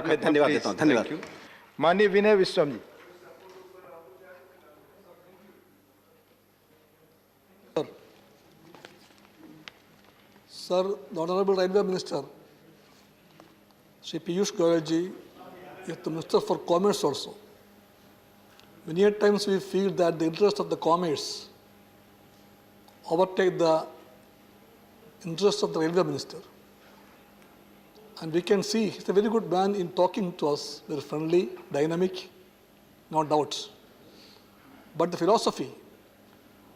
मैं धन्यवाद देता हूँ। धन्यवाद। माननीय विनय विश्वम जी। Sir, the Honorable Railway Minister, Shri Piyush Goyal ji, is the Minister for Commerce also. Many a times we feel that the interest of the commerce overtake the interest of the Railway Minister. And we can see he's a very good man in talking to us, very friendly, dynamic, no doubts. But the philosophy,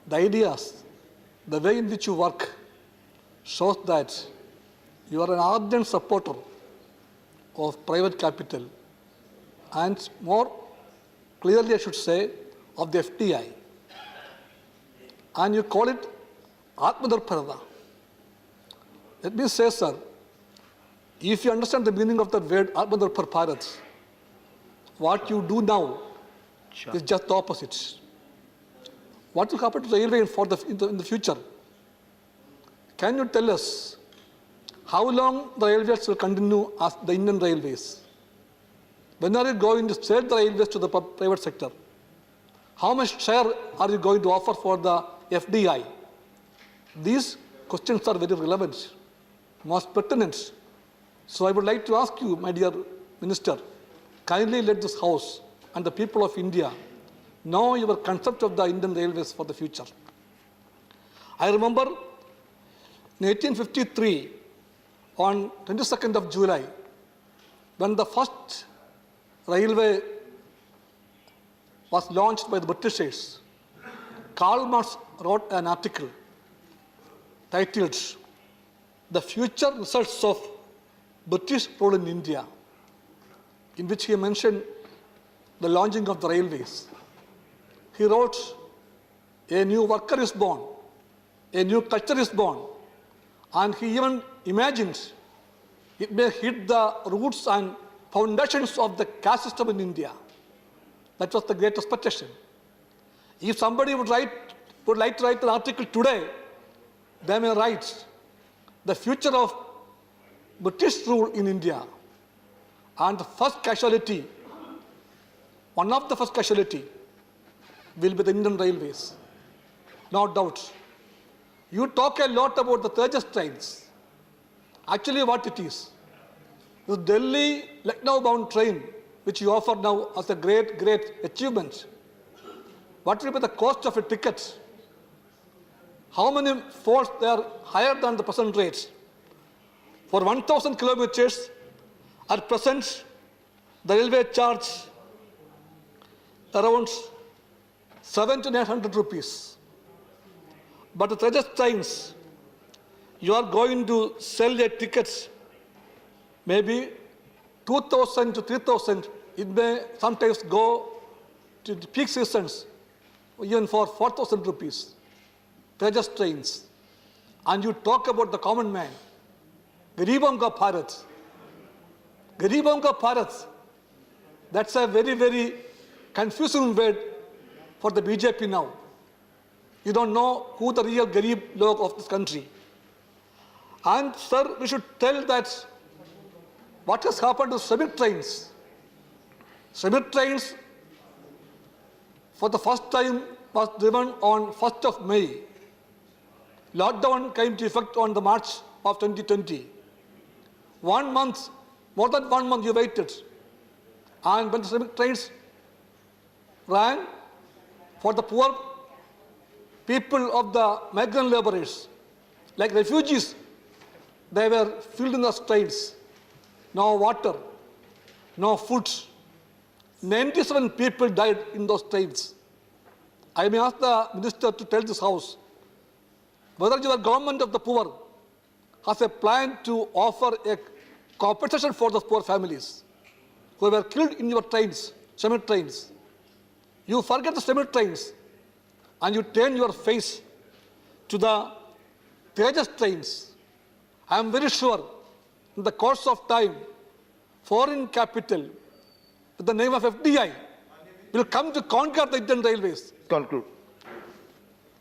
the ideas, the way in which you work shows that you are an ardent supporter of private capital and more clearly I should say of the FDI. And you call it Atmadarparada. Let me say, sir, if you understand the meaning of the word Atmadarpar Bharat, what you do now is just the opposite. What will happen to the railway in the future? Can you tell us how long the railways will continue as the Indian Railways? When are you going to sell the railways to the private sector? How much share are you going to offer for the FDI? These questions are very relevant, most pertinent. So I would like to ask you, my dear Minister, kindly let this House and the people of India know your concept of the Indian Railways for the future. I remember in 1853, on 22nd of July, when the first railway was launched by the Britishers, Karl Marx wrote an article titled "The Future Results of British Rule in India," in which he mentioned the launching of the railways. He wrote, "A new worker is born, a new culture is born," and he even imagined it may hit the roots and foundations of the caste system in India. That was the great expectation. If somebody would like to write an article today, they may write the future of British rule in India, and the first casualty, one of the first casualty, will be the Indian Railways. No doubt. You talk a lot about the Tejas trains. Actually what it is, the Delhi-Lucknow bound train, which you offer now as a great achievement. What will be the cost of a ticket? How many folds they are higher than the present rates? For 1,000 kilometers, at present, the railway charge around 700 to 800 rupees. But the Tejas trains, you are going to sell a ticket maybe 2,000 to 3,000. It may sometimes go to the peak seasons, even for 4,000 rupees. Tejas trains. And you talk about the common man. Garibam ka Bharat. Garibam ka Bharat. That's a very confusing word for the BJP now. You don't know who the real Garib log of this country. And sir, we should tell that what has happened to Shramik trains. Shramik trains for the first time was driven on 1st of May. Lockdown came to effect on the March of 2020. 1 month, more than 1 month you waited. And when the Shramik trains ran for the poor people of the migrant laborers, like refugees, they were filled in the trains. No water, no food. 97 people died in those trains. I may ask the minister to tell this House whether your government of the poor has a plan to offer a compensation for those poor families who were killed in your trains, Shramik trains. You forget the Shramik trains and you turn your face to the Tejas trains. I am very sure in the course of time, foreign capital with the name of FDI will come to conquer the Indian Railways. Conclude.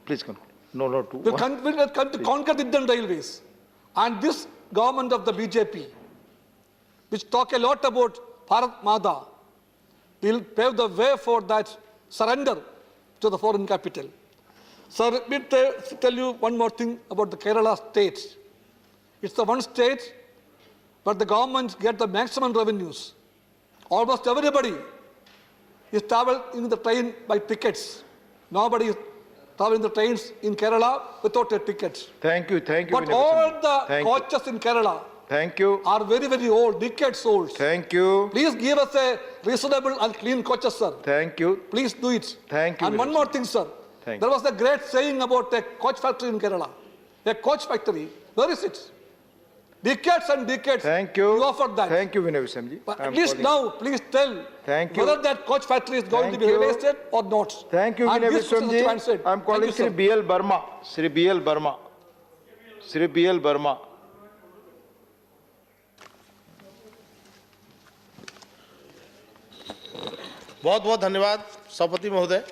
Please conclude. No. Will come to conquer the Indian Railways. And this government of the BJP, which talk a lot about Bharat Mata will pave the way for that surrender to the foreign capital. Sir, let me tell you one more thing about the Kerala state. It's the one state where the government get the maximum revenues. Almost everybody is traveling in the train by tickets. Nobody is traveling the trains in Kerala without a ticket. Thank you, But Vinay all Viswamji. the Thank you. coaches in Kerala Thank you. are very, very old, decades old. Thank you. Please give us a reasonable and clean coaches, sir. Thank you. Please do it. Thank you And very one much. more thing, sir. Thank There was a great saying about a coach factory in Kerala. A coach factory. Where is it? Decades and decades. Thank you. You offered that. Thank you, Vinay Viswamji. But I at am least calling. now, please tell Thank you. whether that coach factory is going Thank to be you. realized or not. Thank you, And Vinay these questions have to be answered. Viswamji. I am calling Thank you, Sri sir. B.L. Burma. Sri B.L. Burma. Sri B.L. Burma. बहुत बहुत धन्यवाद सभापति महोदय।